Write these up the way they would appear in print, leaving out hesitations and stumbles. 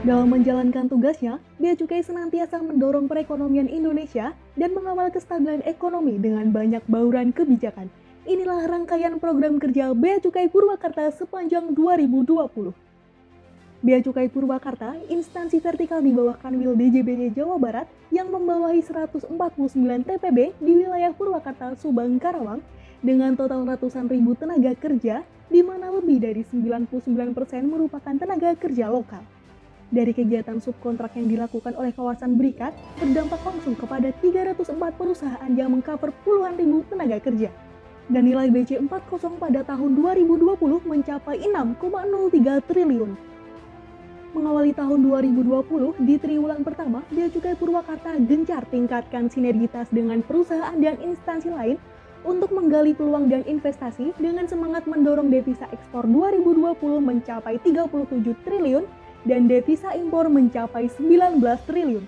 Dalam menjalankan tugasnya, Bea Cukai senantiasa mendorong perekonomian Indonesia dan mengawal kestabilan ekonomi dengan banyak bauran kebijakan. Inilah rangkaian program kerja Bea Cukai Purwakarta sepanjang 2020. Bea Cukai Purwakarta, instansi vertikal di bawah Kanwil DJBJ Jawa Barat yang membawahi 149 TPB di wilayah Purwakarta, Subang, Karawang, dengan total ratusan ribu tenaga kerja, di mana lebih dari 99% merupakan tenaga kerja lokal. Dari kegiatan subkontrak yang dilakukan oleh kawasan Berikat, berdampak langsung kepada 304 perusahaan yang mengcover puluhan ribu tenaga kerja. Dan nilai BC40 pada tahun 2020 mencapai 6,03 triliun. Mengawali tahun 2020, di triwulan pertama, Bea Cukai Purwakarta gencar tingkatkan sinergitas dengan perusahaan dan instansi lain untuk menggali peluang dan investasi dengan semangat mendorong devisa ekspor 2020 mencapai 37 triliun dan devisa impor mencapai 19 triliun.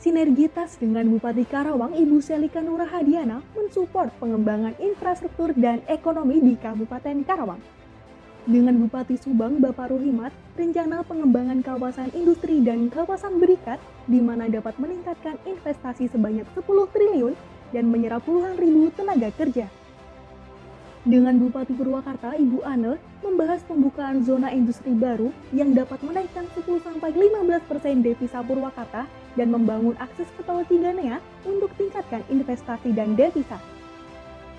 Sinergitas dengan Bupati Karawang Ibu Selika Nurahadiana mensupport pengembangan infrastruktur dan ekonomi di Kabupaten Karawang. Dengan Bupati Subang Bapak Ruhimat, rencana pengembangan kawasan industri dan kawasan Berikat di mana dapat meningkatkan investasi sebanyak 10 triliun dan menyerap puluhan ribu tenaga kerja. Dengan Bupati Purwakarta Ibu Ane membahas pembukaan zona industri baru yang dapat menaikkan 10-15% devisa Purwakarta dan membangun akses ke tol Ciganea untuk tingkatkan investasi dan devisa.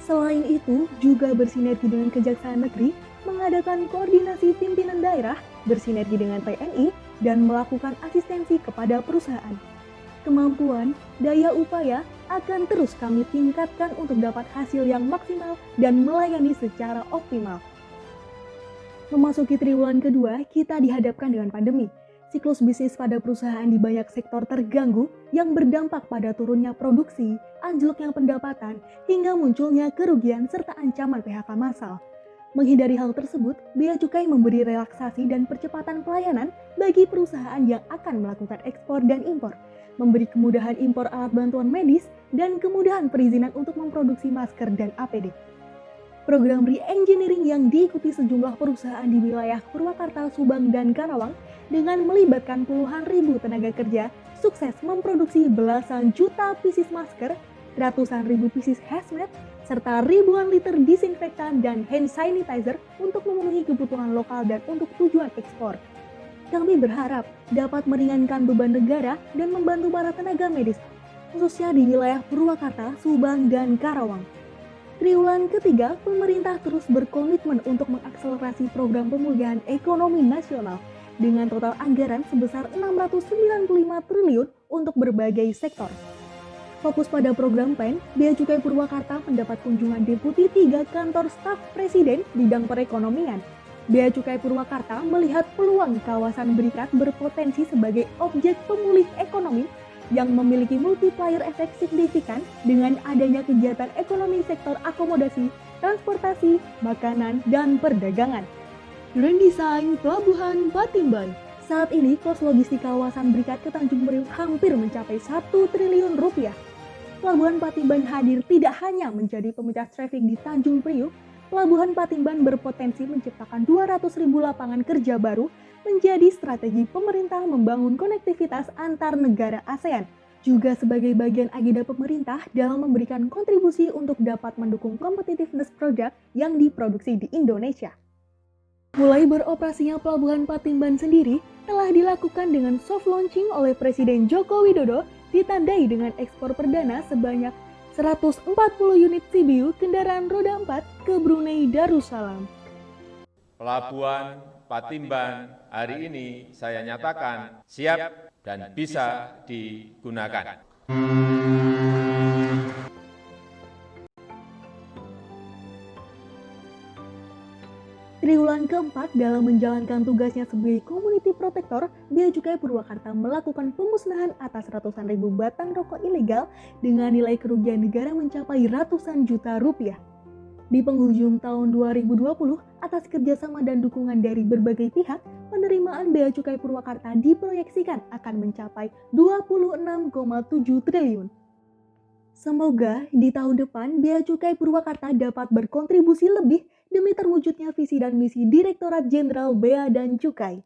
Selain itu, juga bersinergi dengan Kejaksaan Negeri, mengadakan koordinasi pimpinan daerah, bersinergi dengan TNI, dan melakukan asistensi kepada perusahaan. Kemampuan, daya upaya akan terus kami tingkatkan untuk dapat hasil yang maksimal dan melayani secara optimal. Memasuki triwulan kedua, kita dihadapkan dengan pandemi. Siklus bisnis pada perusahaan di banyak sektor terganggu yang berdampak pada turunnya produksi, anjloknya pendapatan, hingga munculnya kerugian serta ancaman PHK massal. Menghindari hal tersebut, Bea Cukai memberi relaksasi dan percepatan pelayanan bagi perusahaan yang akan melakukan ekspor dan impor, memberi kemudahan impor alat bantuan medis, dan kemudahan perizinan untuk memproduksi masker dan APD. Program re-engineering yang diikuti sejumlah perusahaan di wilayah Purwakarta, Subang, dan Karawang dengan melibatkan puluhan ribu tenaga kerja sukses memproduksi belasan juta pieces masker, ratusan ribu pieces hazmat, serta ribuan liter disinfektan dan hand sanitizer untuk memenuhi kebutuhan lokal dan untuk tujuan ekspor. Kami berharap dapat meringankan beban negara dan membantu para tenaga medis, khususnya di wilayah Purwakarta, Subang, dan Karawang. Triwulan ketiga, pemerintah terus berkomitmen untuk mengakselerasi program pemulihan ekonomi nasional dengan total anggaran sebesar 695 triliun untuk berbagai sektor. Fokus pada program PEN, Bea Cukai Purwakarta mendapat kunjungan Deputi 3 Kantor Staf Presiden bidang perekonomian. Bea Cukai Purwakarta melihat peluang kawasan Berikat berpotensi sebagai objek pemulih ekonomi yang memiliki multiplier efek signifikan dengan adanya kegiatan ekonomi sektor akomodasi, transportasi, makanan, dan perdagangan. Redesign Pelabuhan Patimban. Saat ini, kos logistik kawasan Berikat ke Tanjung Priok hampir mencapai 1 triliun rupiah. Pelabuhan Patimban hadir tidak hanya menjadi pemecah trafik di Tanjung Priok, Pelabuhan Patimban berpotensi menciptakan 200.000 lapangan kerja baru menjadi strategi pemerintah membangun konektivitas antar negara ASEAN, juga sebagai bagian agenda pemerintah dalam memberikan kontribusi untuk dapat mendukung competitiveness produk yang diproduksi di Indonesia. Mulai beroperasinya Pelabuhan Patimban sendiri telah dilakukan dengan soft launching oleh Presiden Joko Widodo, ditandai dengan ekspor perdana sebanyak 140 unit CBU kendaraan roda 4 ke Brunei Darussalam. Pelabuhan Patimban hari ini saya nyatakan siap dan bisa digunakan. Triwulan keempat dalam menjalankan tugasnya sebagai Community Protector, Bea Cukai Purwakarta melakukan pemusnahan atas ratusan ribu batang rokok ilegal dengan nilai kerugian negara mencapai ratusan juta rupiah. Di penghujung tahun 2020, atas kerjasama dan dukungan dari berbagai pihak, penerimaan Bea Cukai Purwakarta diproyeksikan akan mencapai 26,7 triliun. Semoga di tahun depan Bea Cukai Purwakarta dapat berkontribusi lebih demi terwujudnya visi dan misi Direktorat Jenderal Bea dan Cukai.